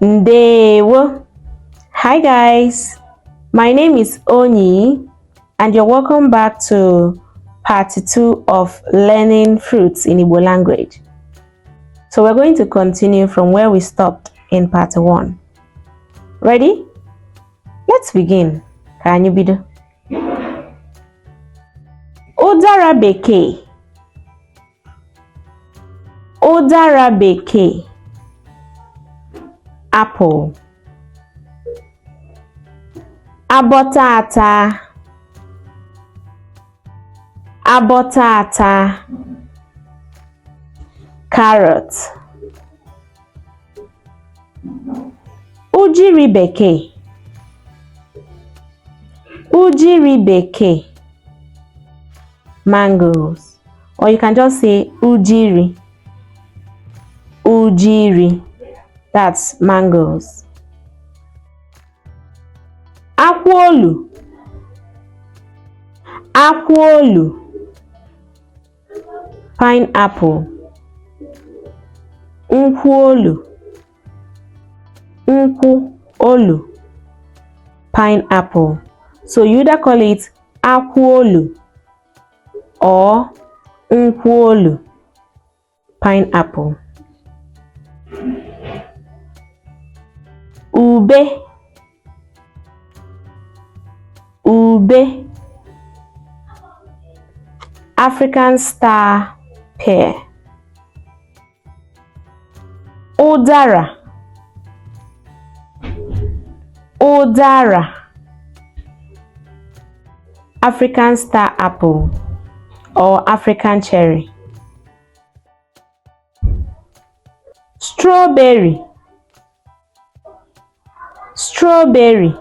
Ndewo. Hi guys, my name is Onyi and you're welcome back to part 2 of learning fruits in Igbo language. So we're going to continue from where we stopped in part 1. Ready? Let's begin. Ka anyị bido. Ụdara bekee. Ụdara bekee. Apple. Abọtata. Abọtata. Carrot. Ujiri bekee. Ujiri bekee. Mangoes. Or you can just say ujiri. Ujiri. That's mangoes. Akwolu. Akwolu. Pineapple. Nkwolu. Nkwolu. Pineapple. So you either call it akwolu or nkwolu. Pineapple. Ube. Ube. African star pear. Ụdara. Ụdara. African star apple or African cherry. Strawberry. Strawberry.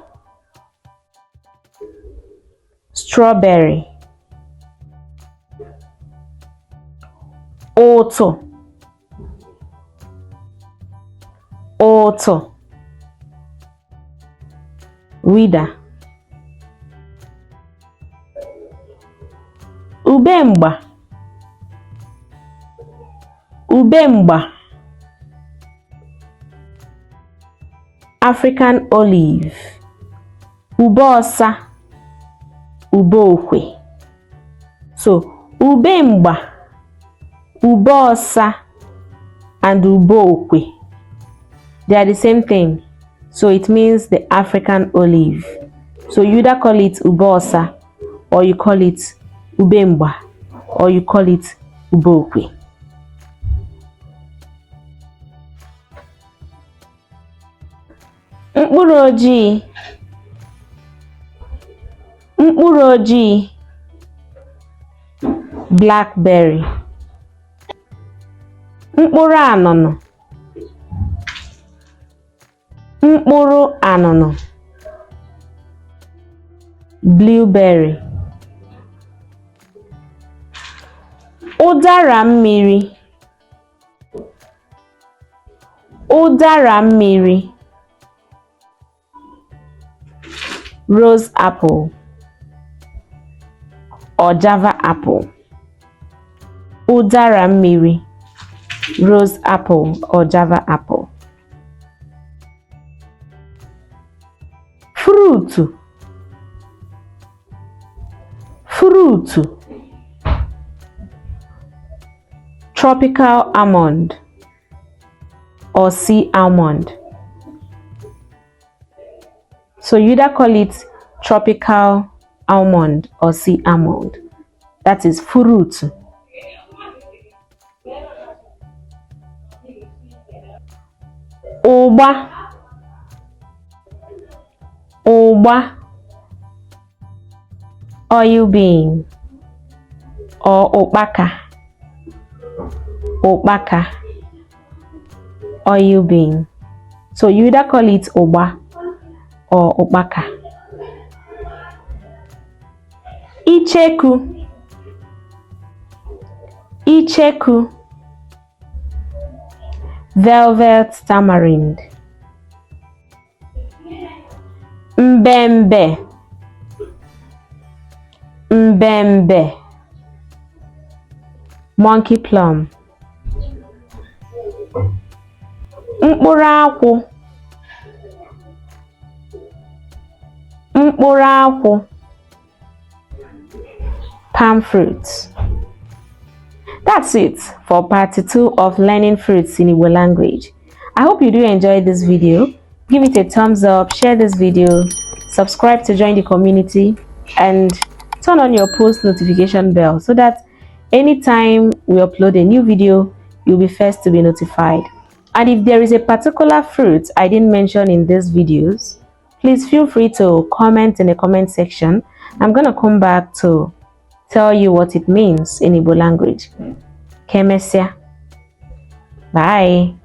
Strawberry. Oto. Oto. Wida. Ubemba. Ubemba. African olive. Ubosa. Ubokwe. So, ubemba, ubosa, and ubokwe. They are the same thing. So it means the African olive. So you either call it ubosa, or you call it ubemba, or you call it ubokwe. Mkpụrụ ojii. Mkpụrụ ojii. Blackberry. Mkpụrụ anụnụ. Mkpụrụ anụnụ. Blueberry. Ụdara mmiri. Ụdara mmiri. Rose apple or Java apple. Ụdara mmiri. Rose apple or Java apple. Fruit. Fruit. Tropical almond or sea almond. So you either call it tropical almond or sea almond. That is fruit. Ụgba. Ụgba. Oil bean or ụkpaka. Ụkpaka. Oil bean. So you either call it ụgba or ụkpaka. Icheku. Icheku. Velvet tamarind. Mbembe. Mbembe. Monkey plum. Mkpụrụ akwụ. mkpụrụ akwụ, palm fruits. That's it for part 2 of learning fruits in Igbo language. I hope you do enjoy this video. Give it a thumbs up, share this video, subscribe to join the community, and turn on your post notification bell so that anytime we upload a new video, you'll be first to be notified. And if there is a particular fruit I didn't mention in these videos, please feel free to comment in the comment section. I'm going to come back to tell you what it means in Igbo language. Kemesia. Bye.